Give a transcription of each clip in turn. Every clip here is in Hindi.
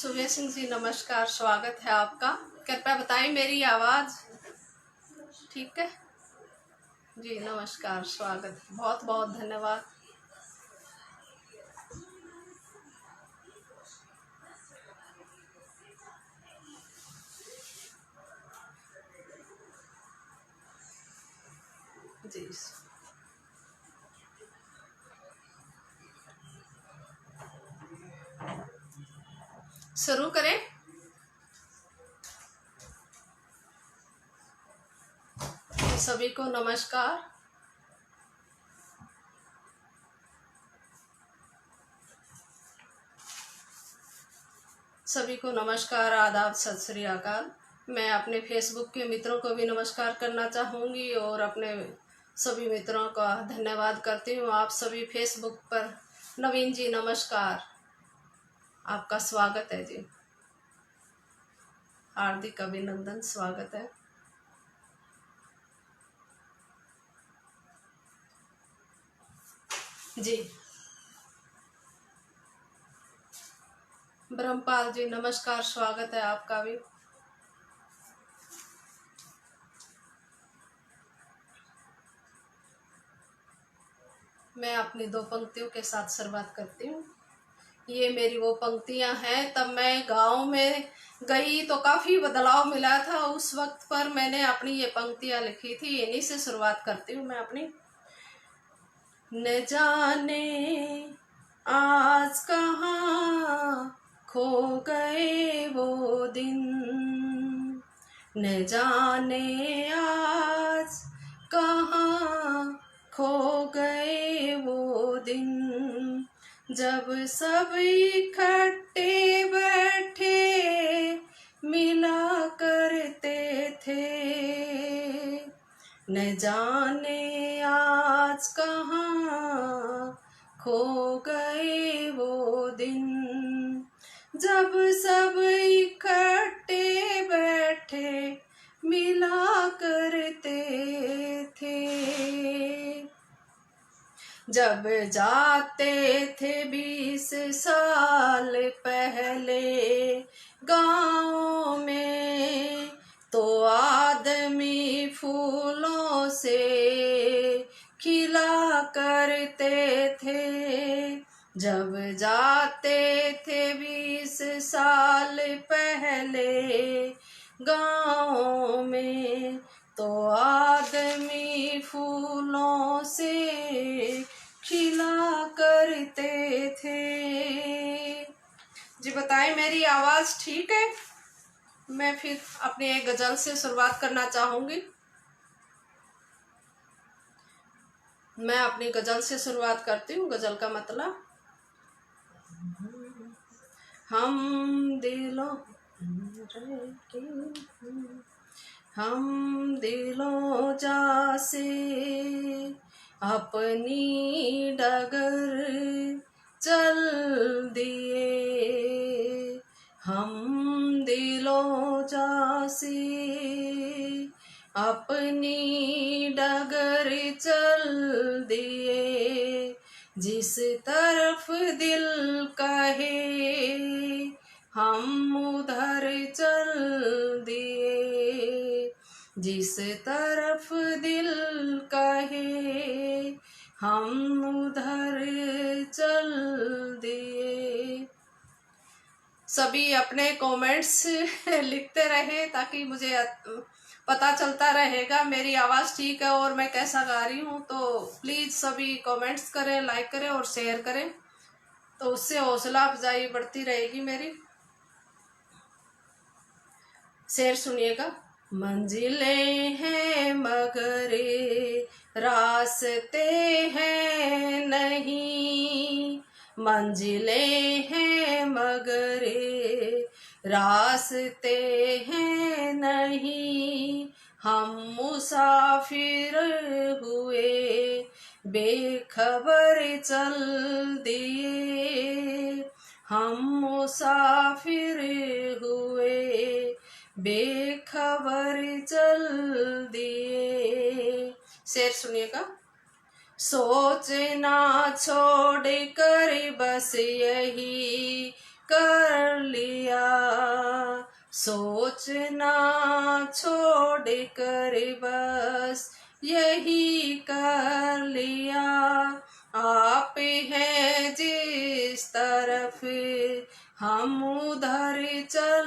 सुबह सिंह जी नमस्कार, स्वागत है आपका। कृपया बताएं मेरी आवाज़ ठीक है जी। नमस्कार, स्वागत, बहुत बहुत धन्यवाद। जी शुरू करें। सभी को नमस्कार। सभी को नमस्कार, आदाब, सत श्री अकाल। मैं अपने फेसबुक के मित्रों को भी नमस्कार करना चाहूँगी और अपने सभी मित्रों का धन्यवाद करती हूँ। आप सभी फेसबुक पर, नवीन जी नमस्कार, आपका स्वागत है जी, हार्दिक अभिनंदन, स्वागत है। जी ब्रह्मपाल जी नमस्कार, स्वागत है आपका भी। मैं अपनी दो पंक्तियों के साथ शुरुआत करती हूँ। ये मेरी वो पंक्तियाँ हैं, तब मैं गांव में गई तो काफ़ी बदलाव मिला था। उस वक्त पर मैंने अपनी ये पंक्तियाँ लिखी थी, इन्हीं से शुरुआत करती हूँ मैं अपनी। न जाने आज कहाँ खो गए वो दिन, न जाने आज कहाँ खो गए वो दिन, जब सब इकट्ठे बैठे मिला करते थे। न जाने आज कहाँ खो गए वो दिन, जब सब इकट्ठे बैठे मिला करते थे। जब जाते थे 20 साल पहले गाँव में, तो आदमी फूलों से खिला करते थे। जब जाते थे 20 साल पहले गाँव में, तो आदमी फूलों से खिला करते थे। जी बताएं मेरी आवाज़ ठीक है? मैं फिर अपनी एक गज़ल से शुरुआत करना चाहूँगी। मैं अपनी गज़ल से शुरुआत करती हूँ। गज़ल का मतलब, हम दिलों जा से अपनी डगर चल दिए, हम दिलों जा से अपनी डगर चल दिए। जिस तरफ दिल कहे हम उधर चल दिए, जिस तरफ दिल कहे हम उधर चल दिए। सभी अपने कमेंट्स लिखते रहे ताकि मुझे पता चलता रहेगा मेरी आवाज़ ठीक है और मैं कैसा गा रही हूँ। तो प्लीज़ सभी कमेंट्स करें, लाइक करें और शेयर करें, तो उससे हौसला अफजाई बढ़ती रहेगी मेरी। शेर सुनिएगा। मंजिलें हैं मगर रास्ते हैं नहीं, मंजिलें हैं मगर रास्ते हैं नहीं, हम मुसाफिर हुए बेखबर चल दिए, हम मुसाफिर हुए बेखबर चल दिए। शेर सुनिएगा। सोचना छोड़ कर बस यही कर लिया। सोचना छोड़ कर बस यही कर लिया। आप है जिस तरफ हम उधर चल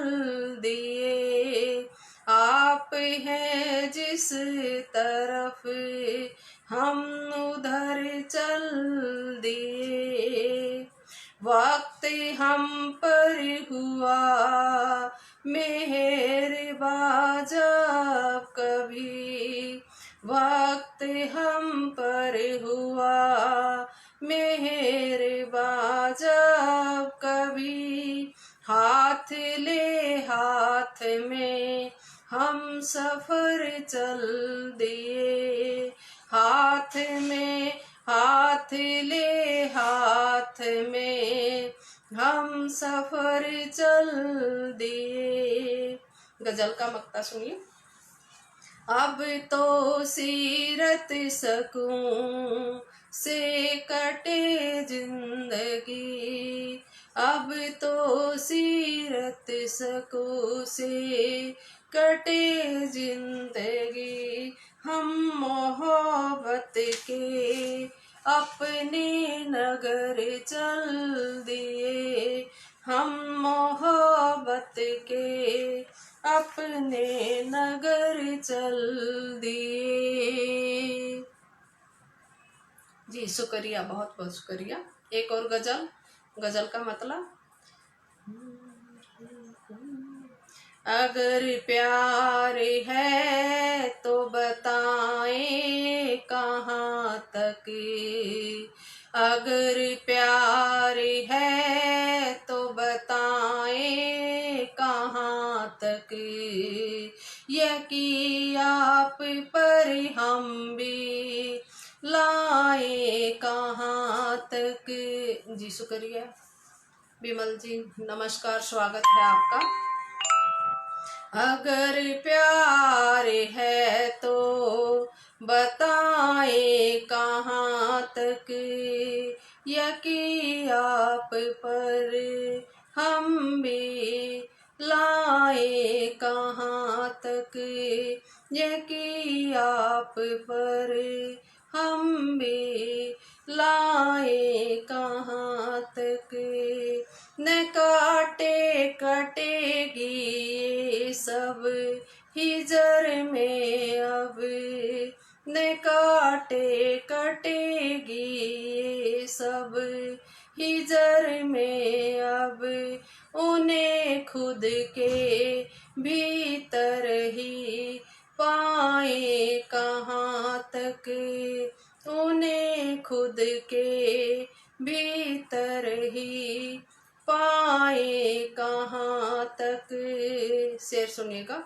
दिए। आप है जिस तरफ हम उधर चल दिए। वक्त हम पर हुआ मेहरबान जब कभी। वक्त हम पर हुआ मेहरबान जब कभी। हाथ ले हाथ में हम सफर चल दिए। हाथ में हाथ ले हाथ में हम सफर चल दिए। गजल का मक्ता सुनिए। अब तो सीरत सकूं से कटे जिंदगी। अब तो सीरत सकूं से कटे जिंदगी। हम मोहब्बत के अपने नगर चल दिए। हम मोहब्बत के अपने नगर चल दिए। जी शुक्रिया, बहुत बहुत शुक्रिया। एक और गजल। गजल का मतलब, अगर प्यार है तो बताएं कहाँ तक। अगर प्यार है तो बताएं कहाँ तक। यकी आप पर हम भी लाए कहाँ तक। जी शुक्रिया। विमल जी नमस्कार, स्वागत है आपका। अगर प्यार है तो बताए कहाँ तक। यकी आप पर हम भी लाए कहाँ तक। यकी आप पर हम भी लाए कहाँ तक। न काटे कटेगी ये सब हिजर में अब। न काटे कटेगी ये सब हिजर में अब। उन्हें खुद के भीतर ही पाए कहाँ तक। उन्हें खुद के भीतर ही पाए कहाँ तक। शेर सुनिएगा।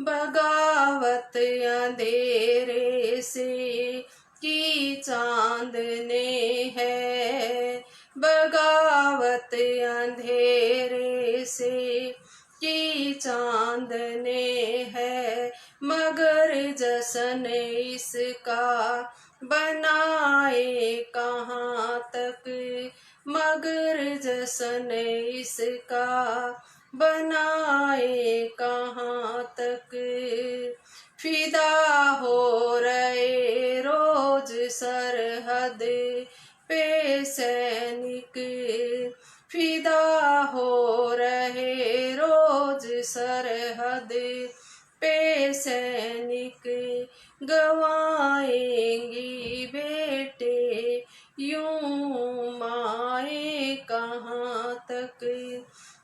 बगावत अंधेरे से की चांद ने है। बगावत अंधेरे से की चांद ने है। मगर जश्न इसका बनाए कहाँ तक। मगर जश्न इसका बनाए कहाँ तक। फिदा हो रहे रोज सरहद पे सैनिक। फिदा हो रहे रोज सरहद पे सैनिक। गवाएंगी बेटे यूं माए कहाँ तक।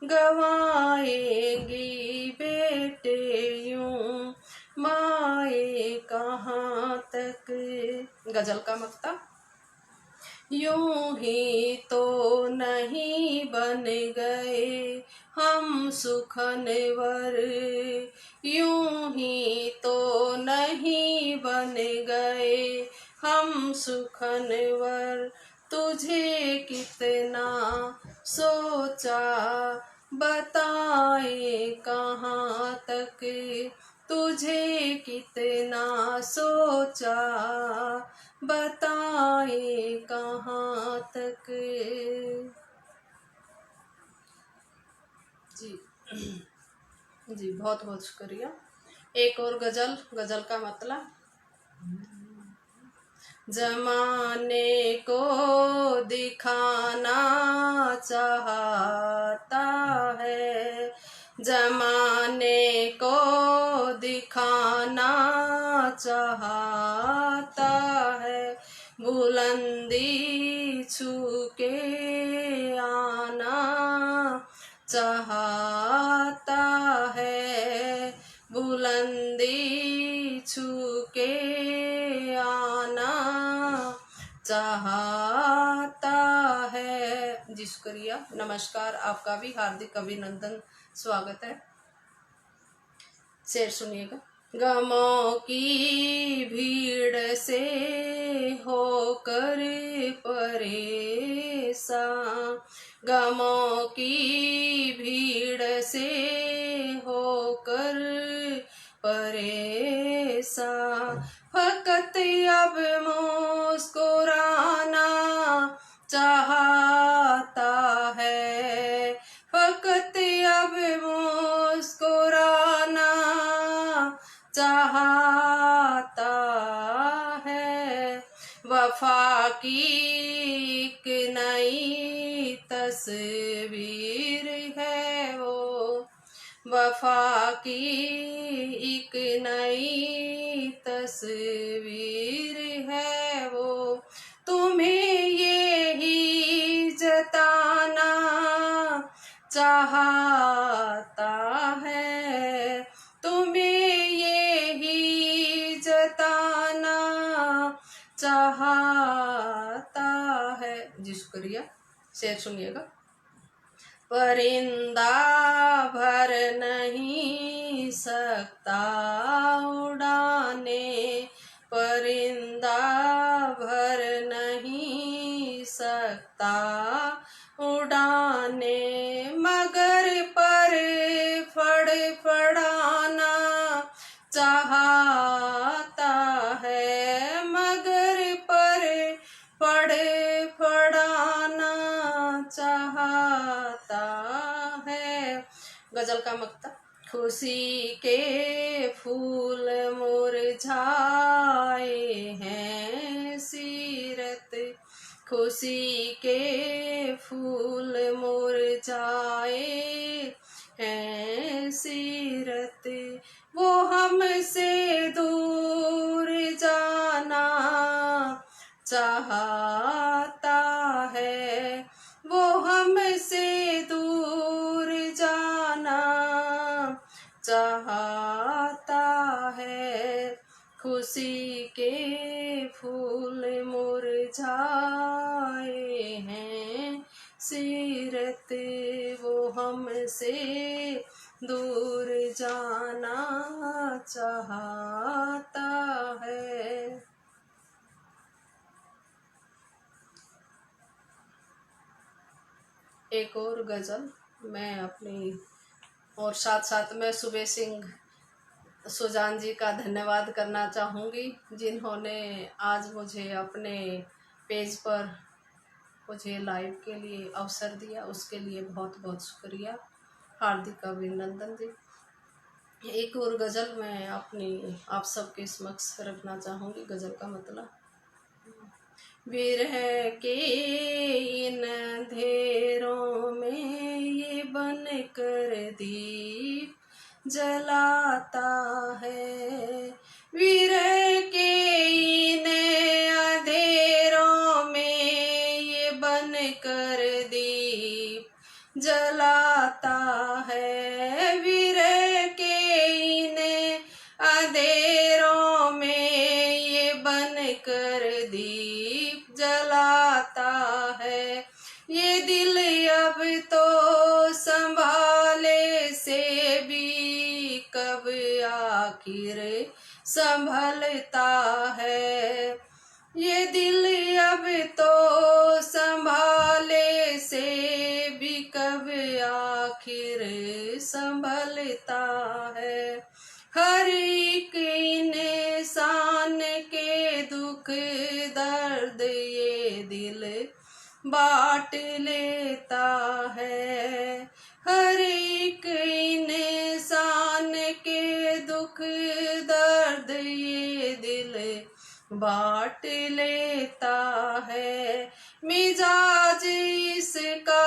गवाएंगी बेटे यूं माए कहाँ तक। गजल का मक्ता, यूं ही तो नहीं बन गए हम सुखनवर। यूं ही तो नहीं बन गए हम सुखनवर। तुझे कितना सोचा बताए कहाँ तक। तुझे कितना सोचा बताए कहाँ तक। जी बहुत बहुत शुक्रिया। एक और गज़ल, गज़ल का मतलब, जमाने को दिखाना चाहता है, जमाने को दिखाना चाहता है, बुलंदी छू के आना चाहता है, बुलंदी छू के आना चाहता है। जी शुक्रिया, नमस्कार। आपका भी हार्दिक अभिनंदन, स्वागत है। शेर सुनिएगा। गमों की भीड़ से होकर परेशान, गमों की भीड़ से होकर परेशान, फकत अब मुस्कुराना चाहता है, फकत अब मुस्कुराना चाहता है, वफा की एक नई तस्वीर है वो, वफा की एक नई तस्वीर है वो, तुम्हें यही जताना चाहता है, तुम्हें यही जताना चाहता है। जी शुक्रिया। शेर सुनिएगा। परिंदा भर नहीं सकता उड़ाने, परिंदा भर नहीं सकता उड़ाने, मगर पर फड़फड़ाना चाहता है, मगर पर फड़फड़ाना चाहता है। गजल का मकता, खुशी के फूल मुरझाए हैं सीरत, खुशी के फूल मुरझाए हैं सीरत, वो हमसे दूर जाना चाहता है, वो हमसे दूर जाना चाहता है, खुशी के फूल मुरझाए हैं सीरत, वो हमसे दूर जाना चाहता है। एक और गज़ल मैं अपनी, और साथ साथ में सुबह सिंह सुजान जी का धन्यवाद करना चाहूँगी, जिन्होंने आज मुझे अपने पेज पर मुझे लाइव के लिए अवसर दिया, उसके लिए बहुत बहुत शुक्रिया, हार्दिक अभिनंदन जी। एक और गज़ल मैं अपनी आप सबके समक्ष रखना चाहूँगी। गज़ल का मतलब, विरह के इन अंधेरों में ये बन कर दीप जलाता है, विरह के इन अंधेरों में ये बन कर दीप जलाता है, विरह के इन अंधेरों में ये बन कर दीप जलाता है, ये दिल अब तो संभाले से भी कब आखिर संभलता है, ये दिल अब तो संभाले से भी कब आखिर संभलता है, हर एक इंसान के दुख दर्द ये दिल बांट लेता है, हर एक इंसान के दुख दर्द ये दिल बांट लेता है। मिजाज इसका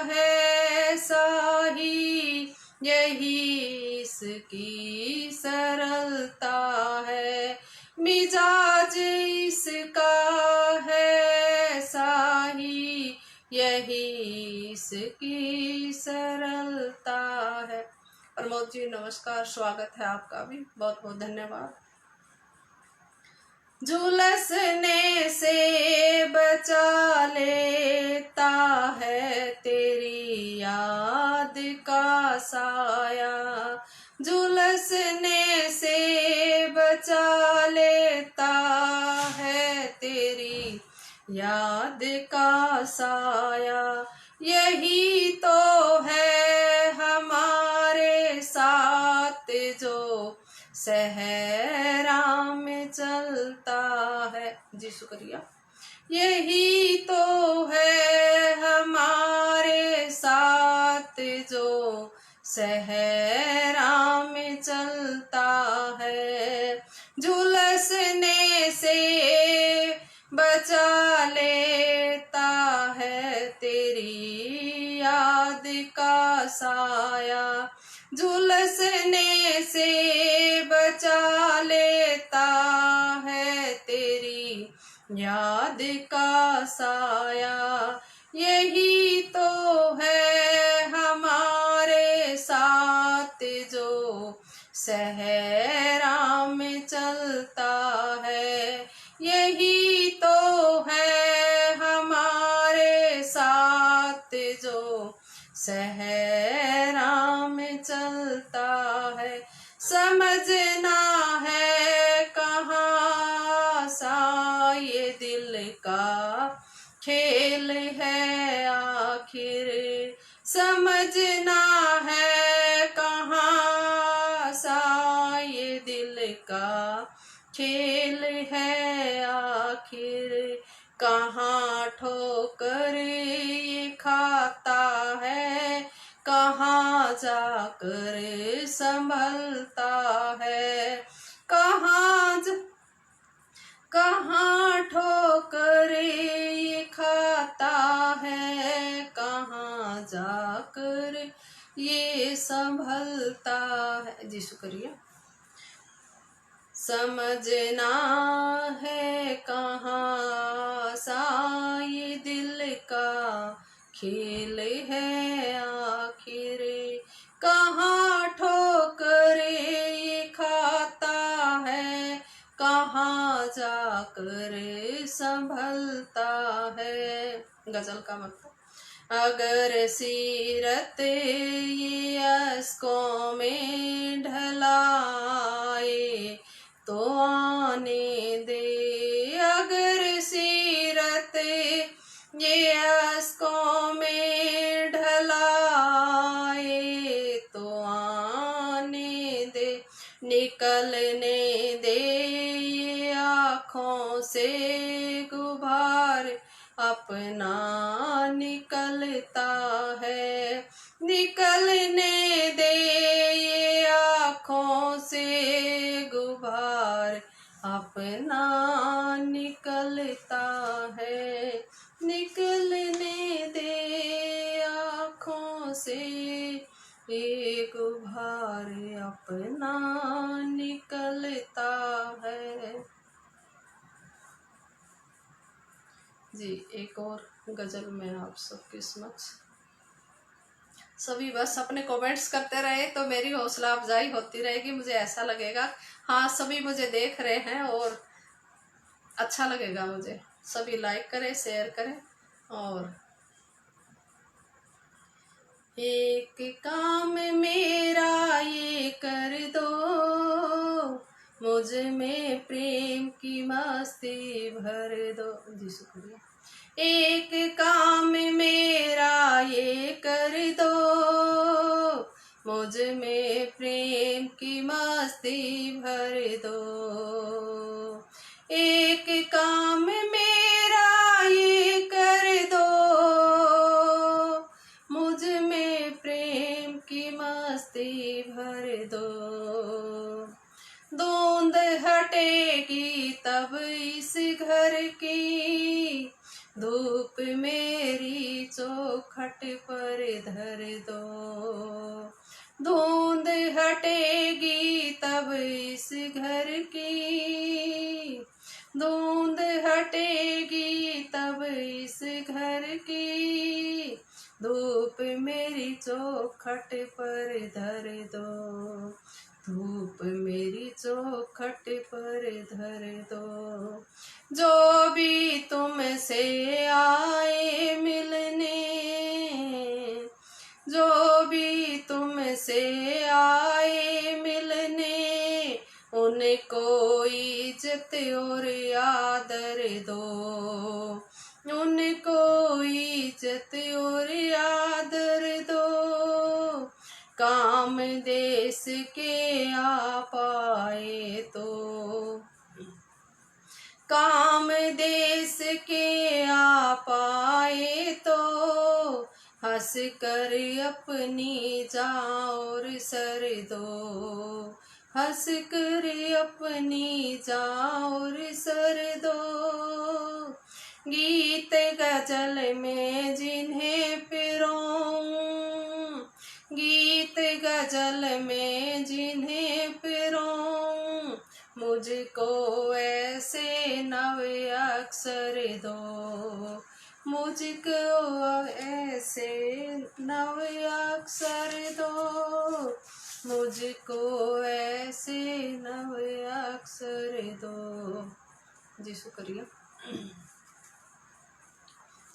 है शाही, यही इसकी सरलता है। मिजाज इसका है शाही, यही इसकी सरलता है। प्रमोद जी नमस्कार, स्वागत है आपका भी, बहुत बहुत धन्यवाद। झुलसने से बचा लेता है तेरी याद का साया, झुलसने से बचा लेता है तेरी याद का साया। यही तो है हमारे साथ जो सहरा में चलता है। जी शुक्रिया। यही तो है हमारे साथ जो सहरा में चलता है। झुलसने से बचा लेता है तेरी याद का साया, झुलसने से बचा लेता है तेरी याद का साया। यही तो है हमारे साथ जो सहरा में चलता है। यही तो है हमारे साथ जो सहरा में चलता है। समझना है कहाँ सा ये दिल का खेल है आखिर, समझना है कहाँ सा ये दिल का खेल है आखिर। कहाँ ठोकर ये खाता है, कहाँ जाकर संभलता है। कहाँ ठोकर ये खाता है, कहाँ जाकर ये संभलता है। जी शुक्रिया। समझना है कहाँ सा ये दिल का खेल है आखिर, कहाँ ठोकर ये खाता है, कहाँ जाकर संभलता है। गजल का मतलब, अगर सीरत ये अश्कों में ढलाए तो आने दे, अगर सीरत ये अश्कों में ढलाए तो आने दे, निकलने दे ये आँखों से गुबार अपना निकलता है, निकलने दे ये आँखों से गुबार अपना निकलता है, निकलने दे आँखों से ये गुबार अपना निकलता है। जी एक और गजल में आप सबके समक्ष। सभी बस अपने कमेंट्स करते रहे तो मेरी हौसला अफजाई होती रहेगी, मुझे ऐसा लगेगा हाँ सभी मुझे देख रहे हैं और अच्छा लगेगा मुझे। सभी लाइक करें, शेयर करें। और एक काम मेरा ये कर दो, मुझ में प्रेम की मस्ती भर दो। जी शुक्रिया। एक काम मेरा ये कर दो, मुझ में प्रेम की मस्ती भर दो। एक काम मेरा ये कर दो, मुझ में प्रेम मेरी चौखट पर धर दो। धुंध हटेगी तब इस घर की, धुंध हटेगी तब इस घर की, धूप मेरी चौखट पर धर दो। धूप मेरी चौखट पर धर दो। जो भी तुमसे आए मिलने, जो भी तुमसे आए मिलने, उनको इज्जत और आदर दो। उनको इज्जत और आदर दो। काम देश के आप आए तो, काम देश के आप आए तो, हंस कर अपनी जाओर सर दो। हंस कर अपनी जाओर सर दो। गीत गजल में जिन्हें पिरोऊं, गीत गजल में जिन्हें पिरोऊं, मुझको ऐसे नव अक्षर दो। मुझको ऐसे नव अक्षर दो। मुझको ऐसे नव अक्षर दो। जी शुक्रिया।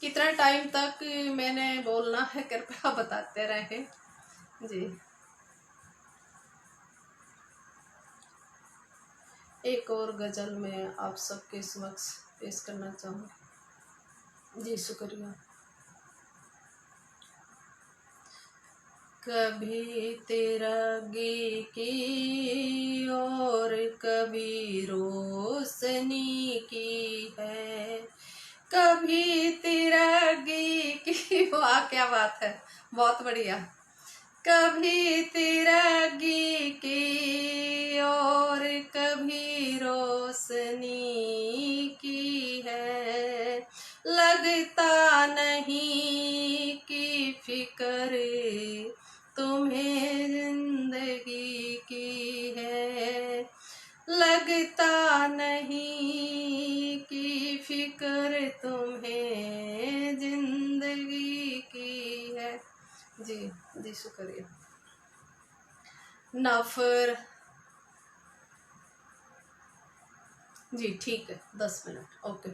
कितना टाइम तक मैंने बोलना है कृपया बताते रहे जी। एक और गजल में आप सबके समक्ष पेश करना चाहूँगी। जी शुक्रिया। कभी तिरंगे की और कभी रोशनी की है, कभी तिरंगे की। वाह क्या बात है, बहुत बढ़िया। कभी तिरंगे की और कभी रोशनी की है, लगता नहीं कि फिक्र तुम्हें जिंदगी की है, लगता नहीं कि फिक्र तुम्हें जिंदगी की है। जी जी शुक्रिया। नफर जी ठीक है, 10 मिनट ओके।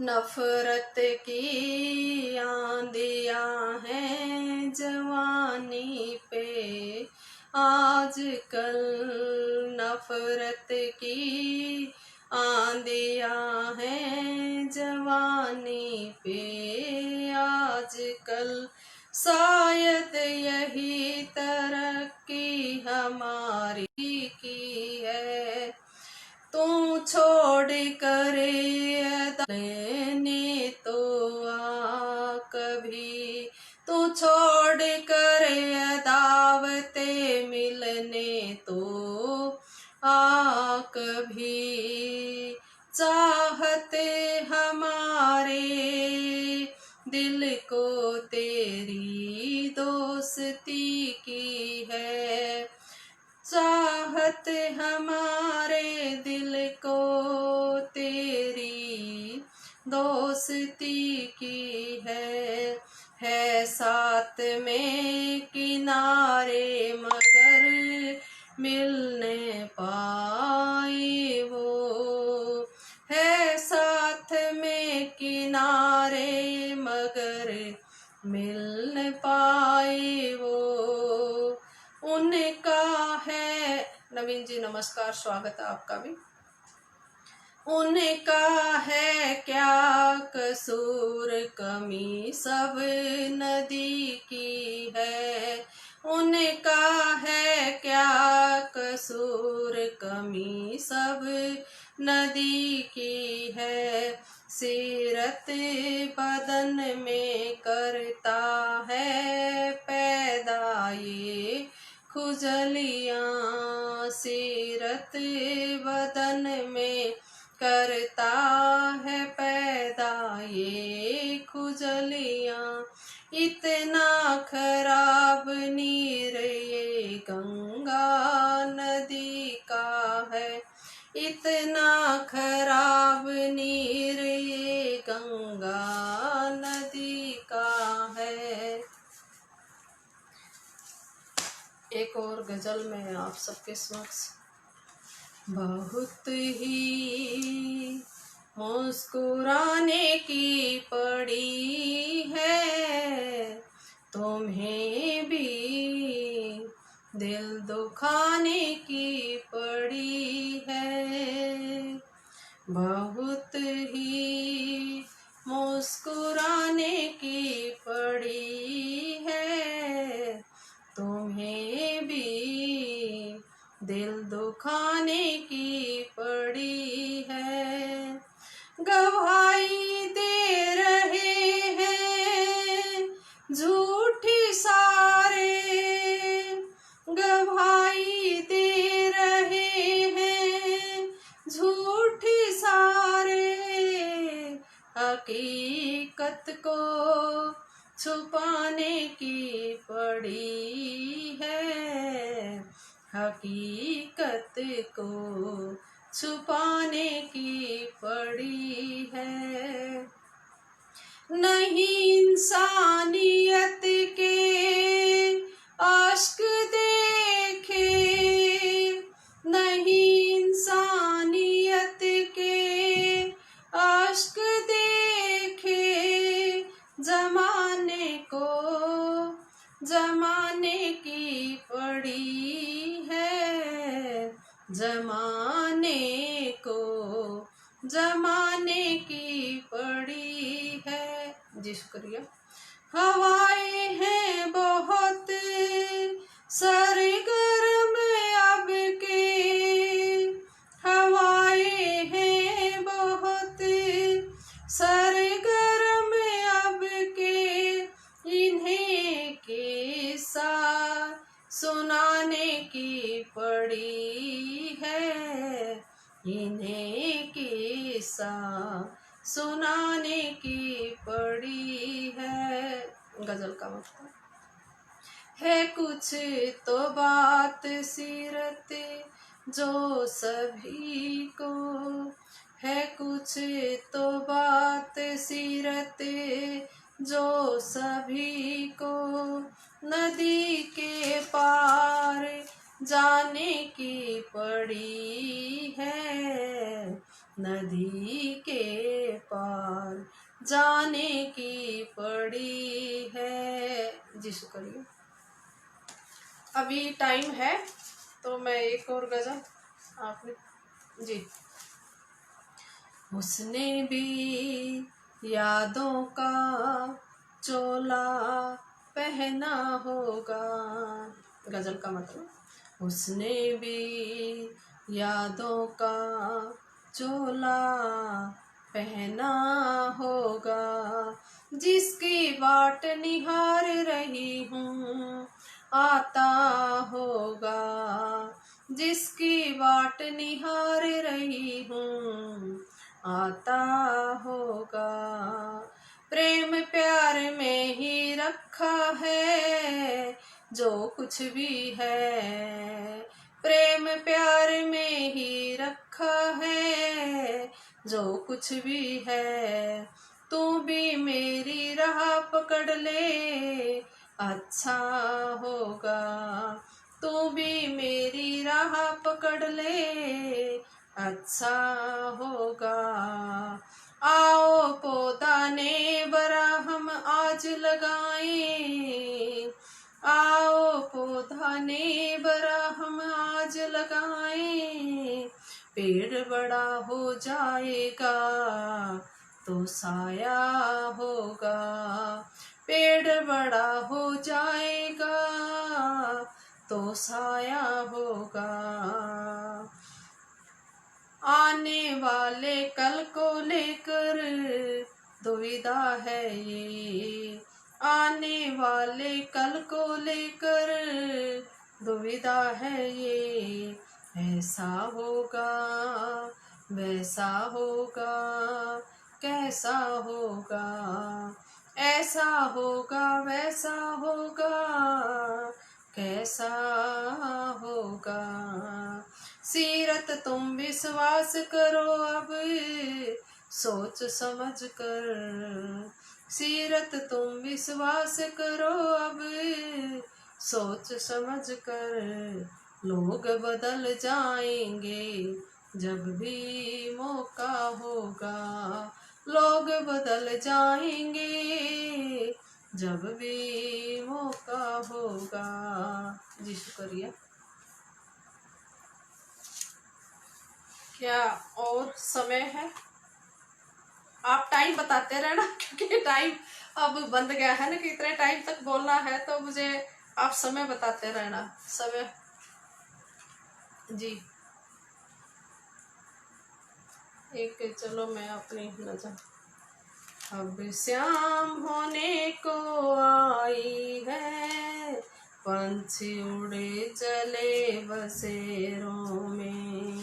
नफरत की आंधियां हैं जवानी पे आजकल, नफरत की आंधियां हैं जवानी पे आजकल, शायद यही तरक्की हमारी की है। तू छोड़ कर लेने तो आ कभी, तू छोड़ कर दावते मिलने तो आ कभी, चाहते हमारे दिल को तेरी दोस्ती की है, चाहत हमारे दिल को तेरी दोस्ती की है साथ में किनारे मगर मिलने पाए वो, है साथ में किनारे मगर मिल न पाए वो। उनका है, नवीन जी नमस्कार, स्वागत है आपका भी। उनका है क्या कसूर, कमी सब नदी की है, उनका है क्या कसूर, कमी सब नदी की है। सीरत बदन में करता है पैदा ये खुजलियाँ, सीरत बदन में करता है पैदा ये खुजलियाँ। इतना खराब नीर ये गंगा नदी का है, इतना खराब नीर ये गंगा नदी का है। एक और गजल में आप सबके समक्ष। बहुत ही मुस्कुराने की पड़ी है तुम्हें भी, दिल दुखाने की पड़ी है। बहुत ही मुस्कुराने की पड़ी है तुम्हें भी, दिल दुखाने की पड़ी है। गवाही दे रहे हैं झूठी सारे, गवाही दे रहे हैं झूठी सारे। हकीकत को छुपाने की पड़ी है, हकीकत को छुपाने की पड़ी है। नहीं इंसानियत के आश्क देखे, नहीं इंसानियत के आश्क देखे, जमाने को जमाने की पड़ी है, जमाने को जमाने की पड़ी है। जी शुक्रिया। हवाएं हैं बहुत सरगर्म अब के, हवाएं हैं बहुत सरगर्म अब के, इन्हें किस्सा सुनाने की पड़ी है, इन्हें किस्सा सुनाने की पड़ी है। गजल का मतलब है कुछ तो बात सीरत जो सभी को, है कुछ तो बात सीरत जो सभी को, नदी के पार जाने की पड़ी है, नदी के पार जाने की पड़ी है। जी शुक्रिया। अभी टाइम है तो मैं एक और गजल आपने। जी। उसने भी यादों का चोला पहना होगा। गजल का मतलब उसने भी यादों का चोला पहना होगा, जिसकी बाट निहार रही हूँ आता होगा, जिसकी बाट निहार रही हूँ आता होगा। प्रेम प्यार में ही रखा है जो कुछ भी है, प्रेम प्यार में ही रखा है जो कुछ भी है। तू भी मेरी राह पकड़ ले अच्छा होगा, तू भी मेरी राह पकड़ ले अच्छा होगा। आओ पौधा ने बरा हम आज लगाएं, आओ पौधा ने बरा हम आज लगाएं, पेड़ बड़ा हो जाएगा तो साया होगा, पेड़ बड़ा हो जाएगा तो साया होगा। आने वाले कल को लेकर दुविधा है ये, आने वाले कल को लेकर दुविधा है ये। ऐसा होगा वैसा होगा कैसा होगा, ऐसा होगा वैसा होगा, कैसा होगा। सीरत तुम विश्वास करो अब सोच समझ कर, सीरत तुम विश्वास करो अब सोच समझ कर। लोग बदल जाएंगे जब भी मौका होगा, लोग बदल जाएंगे जब भी मौका होगा। जी शुक्रिया। क्या और समय है? आप टाइम बताते रहना क्योंकि टाइम अब बंद गया है ना कि इतने टाइम तक बोलना है, तो मुझे आप समय बताते रहना। समय जी एक, चलो मैं अपनी नजर। अब शाम होने को आई है, पंछी उड़े चले बसेरों में।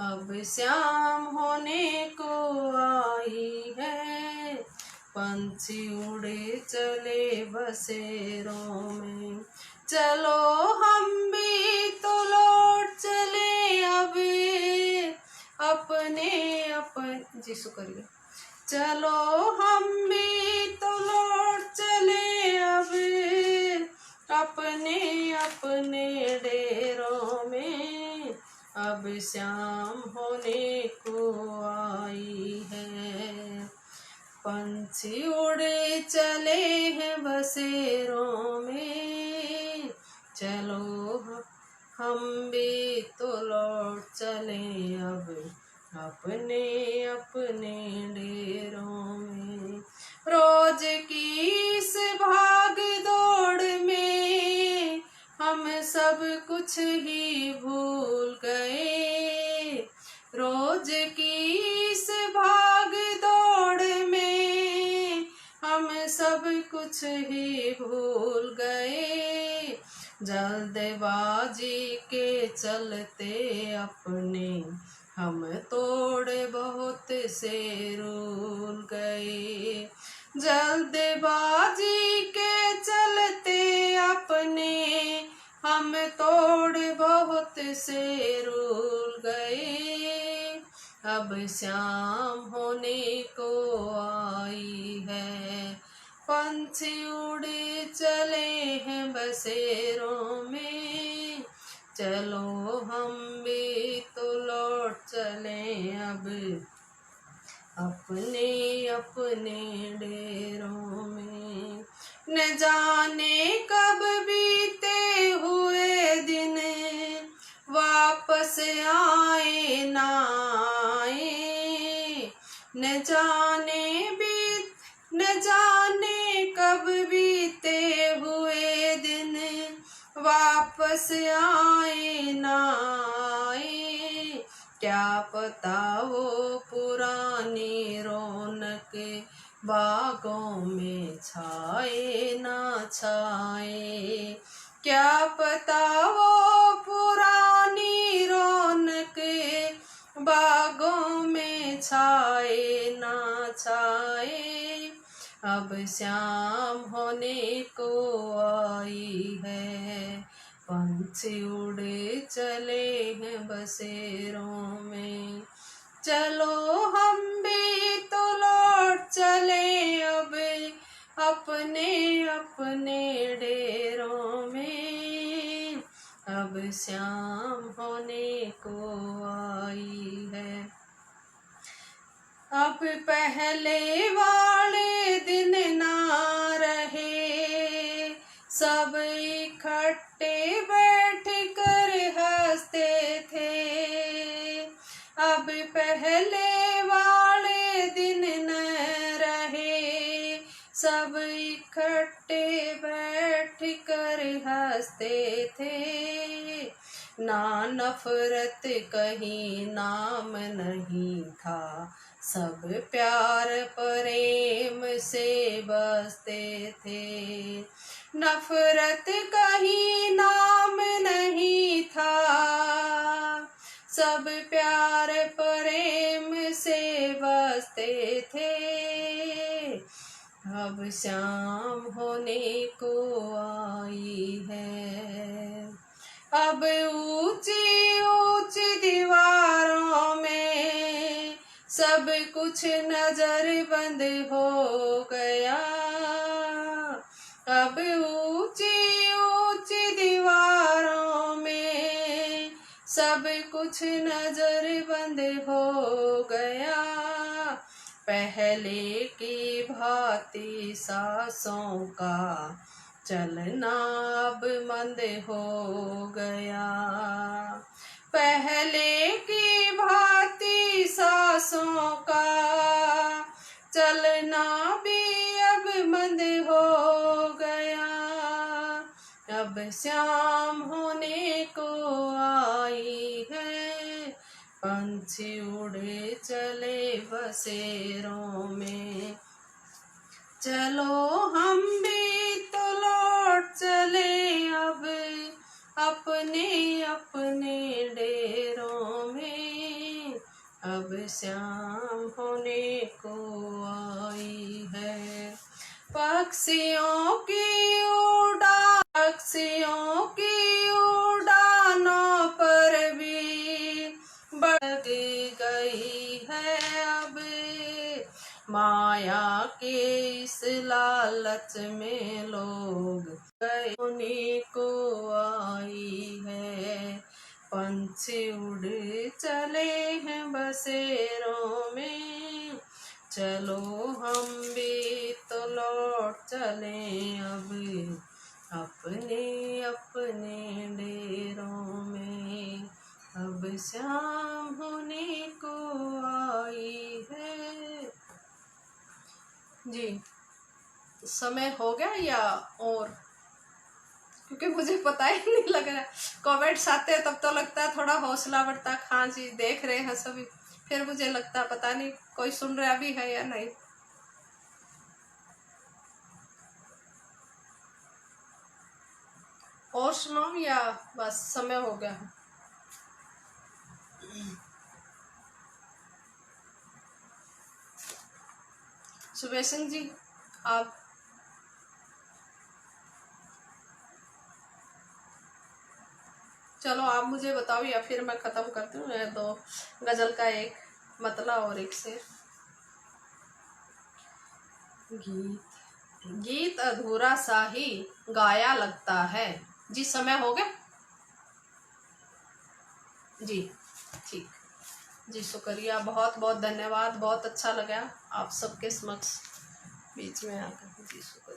अब शाम होने को आई है, पंछी उड़े चले बसेरों में। चलो हम भी तो लौट चले अब अपने जी शुक्रिया। चलो हम भी तो लौट चले अब अपने अपने डेरों में। अब शाम होने को आई है, पंछी उड़े चले हैं बसेरों में। चलो हम भी तो लौट चले अब अपने अपने डेरों में। रोज की इस भाग दौड़ में हम सब कुछ ही भूल गए। रोज की इस भाग दौड़ में हम सब कुछ ही भूल गए। जल्दबाजी के चलते अपने हम तोड़े बहुत से रूल गए। जल्दबाजी के चलते अपने हम तोड़े बहुत से रूल गए। अब शाम होने को आई है, पंछी उड़े चले हैं बसेरों में। चलो हम भी तो लौट चले अब अपने अपने डेरों में। न जाने कब बीते हुए दिन वापस आए ना आए। न जाने कब बीते हुए दिन वापस आए ना आए। क्या पता वो पुरानी रौनक बागों में छाए ना छाए। क्या पता वो पुरानी रौनक बागों में छाए ना छाए। अब शाम होने को आई है, पंछी उड़े चले हैं बसेरों में। चलो हम भी तो लौट चले अब अपने अपने डेरों में। अब शाम होने को आई है, अब पहले वाले दिन ना रहे। सब इकट्ठे बैठ कर हंसते थे। अब पहले वाले दिन न रहे। सब इकट्ठे बैठ कर हंसते थे। ना नफरत कहीं नाम नहीं था, सब प्यार प्रेम से बसते थे। नफरत कहीं नाम नहीं था, सब प्यार प्रेम गाते थे, अब शाम होने को आई है। अब ऊंची ऊंची दीवारों में सब कुछ नजर बंद हो गया। अब ऊंची ऊंची दीवारों में सब कुछ नजर बंद हो गया। पहले की भांति सांसों का चलना अब मंद हो गया। पहले की भांति सांसों का चलना भी अब मंद हो गया। अब शाम होने को आई है, पंछी उड़े चले बसेरों में। चलो हम भी तो लौट चले अब अपने अपने डेरों में। अब शाम होने को आई है, पक्षियों की उड़ानों पर भी बढ़ गई है। अब माया के इस लालच में लोग गए होने को आई है, पंछी उड़ चले हैं बसेरों में। चलो हम भी तो लौट चले अब अपने अपने डेरों में। अब शाम होने को आई है। जी, समय हो गया या और? क्योंकि मुझे पता ही नहीं लग रहा। कमेंट्स आते हैं तब तो लगता है थोड़ा हौसला बढ़ता है, हाँ जी देख रहे हैं सभी। फिर मुझे लगता है पता नहीं कोई सुन रहा भी है या नहीं। और सुनाओ या बस समय हो गया है? सुबह सिंह जी आप चलो आप मुझे बताओ या फिर मैं खत्म करती हूँ। दो गजल का एक मतला और एक शेर। गीत अधूरा सा ही गाया लगता है। जी समय हो गया जी, ठीक जी, शुक्रिया, बहुत बहुत धन्यवाद। बहुत अच्छा लगा आप सबके समक्ष बीच में आकर। जी शुक्रिया।